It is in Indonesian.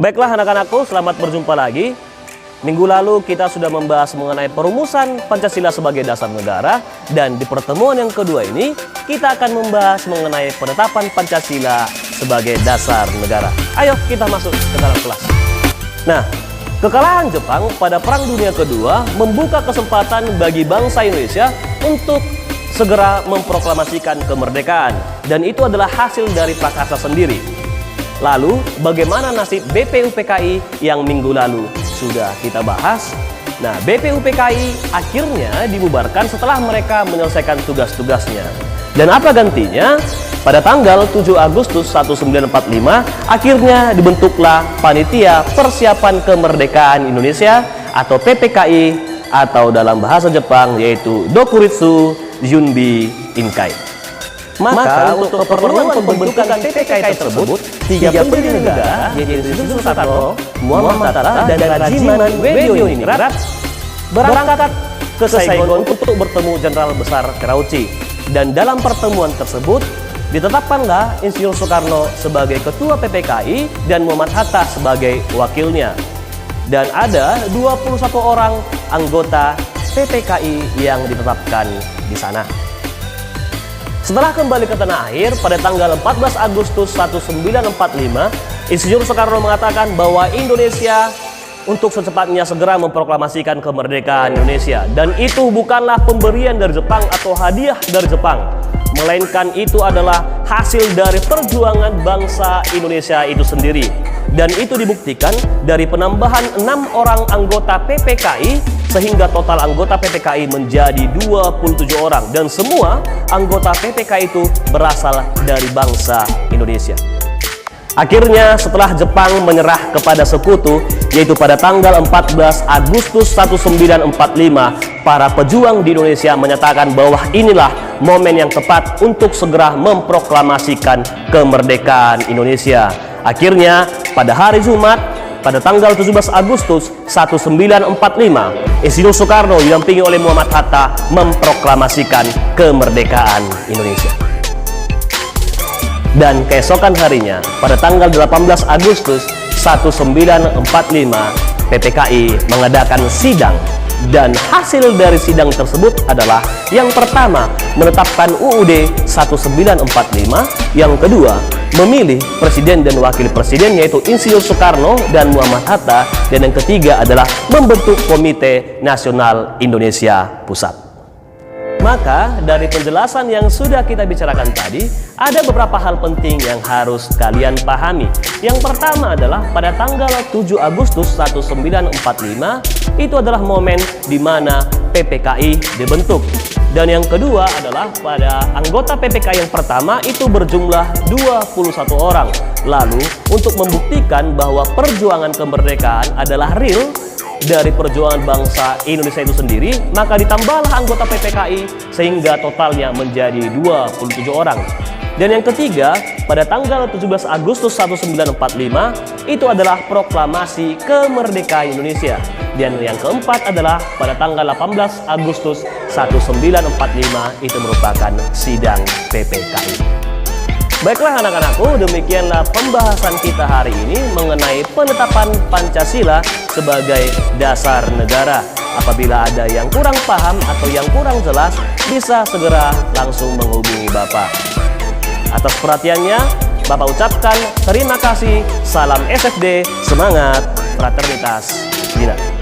Baiklah anak-anakku, selamat berjumpa lagi. Minggu lalu kita sudah membahas mengenai perumusan Pancasila sebagai dasar negara. Dan di pertemuan yang kedua ini, kita akan membahas mengenai penetapan Pancasila sebagai dasar negara. Ayo kita masuk ke dalam kelas. Nah, kekalahan Jepang pada Perang Dunia Kedua membuka kesempatan bagi bangsa Indonesia untuk segera memproklamasikan kemerdekaan. Dan itu adalah hasil dari Prakarsa sendiri. Lalu, bagaimana nasib BPUPKI yang minggu lalu sudah kita bahas? Nah, BPUPKI akhirnya dibubarkan setelah mereka menyelesaikan tugas-tugasnya. Dan apa gantinya? Pada tanggal 7 Agustus 1945, akhirnya dibentuklah Panitia Persiapan Kemerdekaan Indonesia atau PPKI, atau dalam bahasa Jepang yaitu Dokuritsu Junbi Inkai. Maka untuk keperluan pembentukan PPKI tersebut, 3 pendiri negara, yaitu Sukarno, Soekarno, Muhammad Hatta, dan Rajiman Weddireningrat, berangkat ke Saigon untuk bertemu Jenderal Besar Terauchi. Dan dalam pertemuan tersebut, ditetapkanlah Insinyur Soekarno sebagai Ketua PPKI dan Muhammad Hatta sebagai wakilnya. Dan ada 21 orang anggota PPKI yang ditetapkan di sana. Setelah kembali ke tanah air pada tanggal 14 Agustus 1945, Insinyur Soekarno mengatakan bahwa Indonesia untuk secepatnya segera memproklamasikan kemerdekaan Indonesia. Dan itu bukanlah pemberian dari Jepang atau hadiah dari Jepang, melainkan itu adalah hasil dari perjuangan bangsa Indonesia itu sendiri. Dan itu dibuktikan dari penambahan 6 orang anggota PPKI, sehingga total anggota PPKI menjadi 27 orang. Dan semua anggota PPKI itu berasal dari bangsa Indonesia. Akhirnya setelah Jepang menyerah kepada sekutu, yaitu pada tanggal 14 Agustus 1945, para pejuang di Indonesia menyatakan bahwa inilah momen yang tepat untuk segera memproklamasikan kemerdekaan Indonesia. Akhirnya pada hari Jumat, pada tanggal 17 Agustus 1945, Insinyur Soekarno didampingi oleh Muhammad Hatta memproklamasikan kemerdekaan Indonesia. Dan keesokan harinya, pada tanggal 18 Agustus 1945, PPKI mengadakan sidang. Dan hasil dari sidang tersebut adalah yang pertama, menetapkan UUD 1945, yang kedua, memilih presiden dan wakil presiden yaitu Insinyur Soekarno dan Muhammad Hatta, dan yang ketiga adalah membentuk Komite Nasional Indonesia Pusat. Maka dari penjelasan yang sudah kita bicarakan tadi, ada beberapa hal penting yang harus kalian pahami. Yang pertama adalah pada tanggal 7 Agustus 1945, itu adalah momen di mana PPKI dibentuk. Dan yang kedua adalah pada anggota PPKI yang pertama itu berjumlah 21 orang. Lalu untuk membuktikan bahwa perjuangan kemerdekaan adalah real dari perjuangan bangsa Indonesia itu sendiri, maka ditambahlah anggota PPKI sehingga totalnya menjadi 27 orang. Dan yang ketiga, pada tanggal 17 Agustus 1945 itu adalah proklamasi kemerdekaan Indonesia. Dan yang keempat adalah pada tanggal 18 Agustus 1945 itu merupakan sidang PPKI. Baiklah anak-anakku, demikianlah pembahasan kita hari ini mengenai penetapan Pancasila sebagai dasar negara. Apabila ada yang kurang paham atau yang kurang jelas, bisa segera langsung menghubungi Bapak. Atas perhatiannya, Bapak ucapkan terima kasih. Salam SFD, semangat, fraternitas, bina.